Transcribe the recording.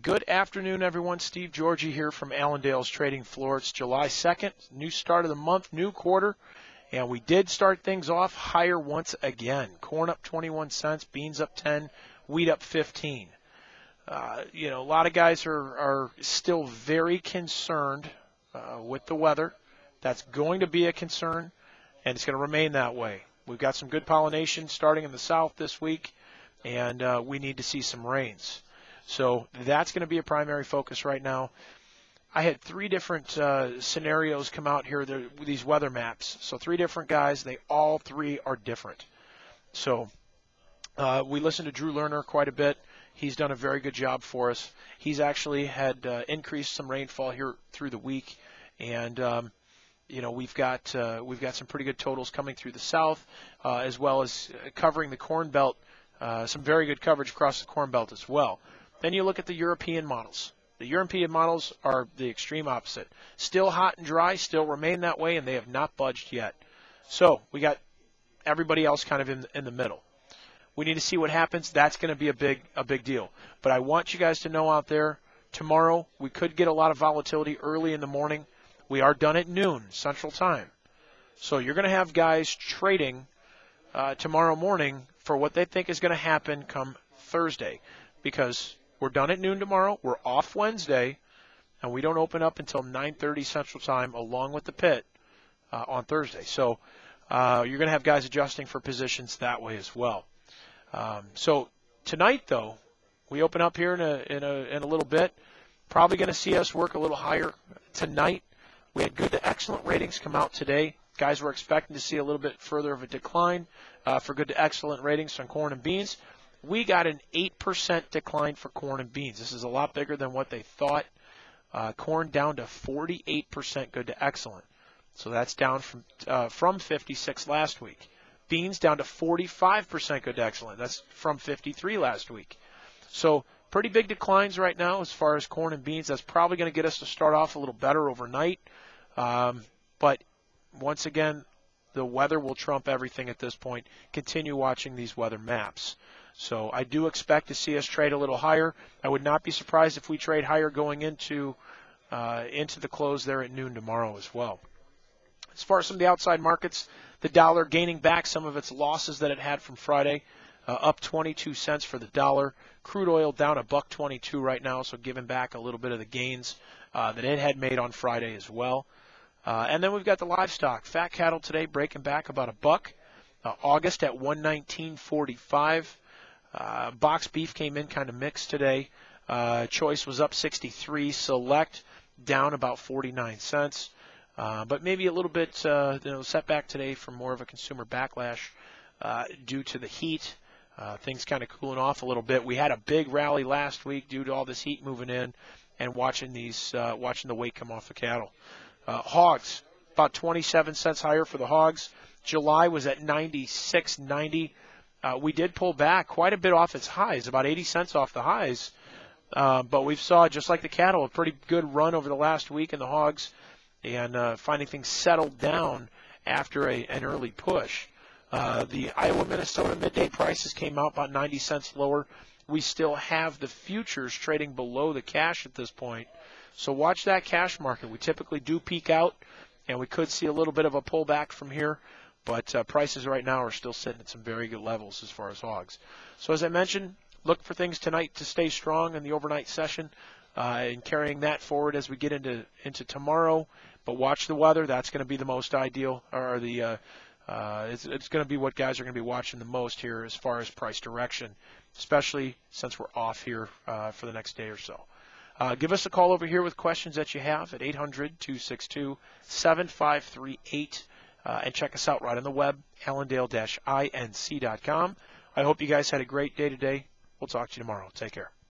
Good afternoon, everyone. Steve Georgie here from Allendale's trading floor. It's July 2nd, new start of the month, new quarter, and we did start things off higher once again. Corn up 21 cents, beans up 10, wheat up 15. A lot of guys are still very concerned with the weather. That's going to be a concern, and it's going to remain that way. We've got some good pollination starting in the south this week, and we need to see some rains. So that's going to be a primary focus right now. I had three different scenarios come out here, these weather maps. So three different guys. All three are different. So we listened to Drew Lerner quite a bit. He's done a very good job for us. He's actually had increased some rainfall here through the week, and we've got some pretty good totals coming through the south, as well as covering the Corn Belt. Some very good coverage across the Corn Belt as well. Then you look at the European models. The European models are the extreme opposite. Still hot and dry, still remain that way, and they have not budged yet. So we got everybody else kind of in the middle. We need to see what happens. That's going to be a big deal. But I want you guys to know out there, tomorrow we could get a lot of volatility early in the morning. We are done at noon Central Time. So you're going to have guys trading tomorrow morning for what they think is going to happen come Thursday, because we're done at noon tomorrow. We're off Wednesday, and we don't open up until 9:30 Central Time along with the pit on Thursday. So you're going to have guys adjusting for positions that way as well. So tonight, though, we open up here in a little bit. Probably going to see us work a little higher tonight. We had good to excellent ratings come out today. Guys were expecting to see a little bit further of a decline for good to excellent ratings on corn and beans. We got an 8% decline for corn and beans. This is a lot bigger than what they thought. Corn down to 48% good to excellent. So that's down from 56 last week. Beans down to 45% good to excellent. That's from 53 last week. So pretty big declines right now as far as corn and beans. That's probably going to get us to start off a little better overnight. But once again, the weather will trump everything at this point. Continue watching these weather maps. So I do expect to see us trade a little higher. I would not be surprised if we trade higher going into the close there at noon tomorrow as well. As far as some of the outside markets, the dollar gaining back some of its losses that it had from Friday, up 22 cents for the dollar. Crude oil down $1.22 right now, so giving back a little bit of the gains that it had made on Friday as well. And then we've got the livestock. Fat cattle today breaking back about $1. August at 119.45. Box beef came in kind of mixed today. Choice was up 63. Select down about 49 cents. But maybe a little bit setback today from more of a consumer backlash due to the heat. Things kind of cooling off a little bit. We had a big rally last week due to all this heat moving in and watching the weight come off the cattle. Hogs, about 27 cents higher for the hogs. July was at 96.90. We did pull back quite a bit off its highs, about 80 cents off the highs. But we saw, just like the cattle, a pretty good run over the last week in the hogs, and finding things settled down after an early push. The Iowa-Minnesota midday prices came out about 90 cents lower. We still have the futures trading below the cash at this point. So watch that cash market. We typically do peak out, and we could see a little bit of a pullback from here. But prices right now are still sitting at some very good levels as far as hogs. So as I mentioned, look for things tonight to stay strong in the overnight session and carrying that forward as we get into tomorrow. But watch the weather. That's going to be the most ideal, or it's going to be what guys are going to be watching the most here as far as price direction, especially since we're off here for the next day or so. Give us a call over here with questions that you have at 800-262-7538. And check us out right on the web, allendale-inc.com. I hope you guys had a great day today. We'll talk to you tomorrow. Take care.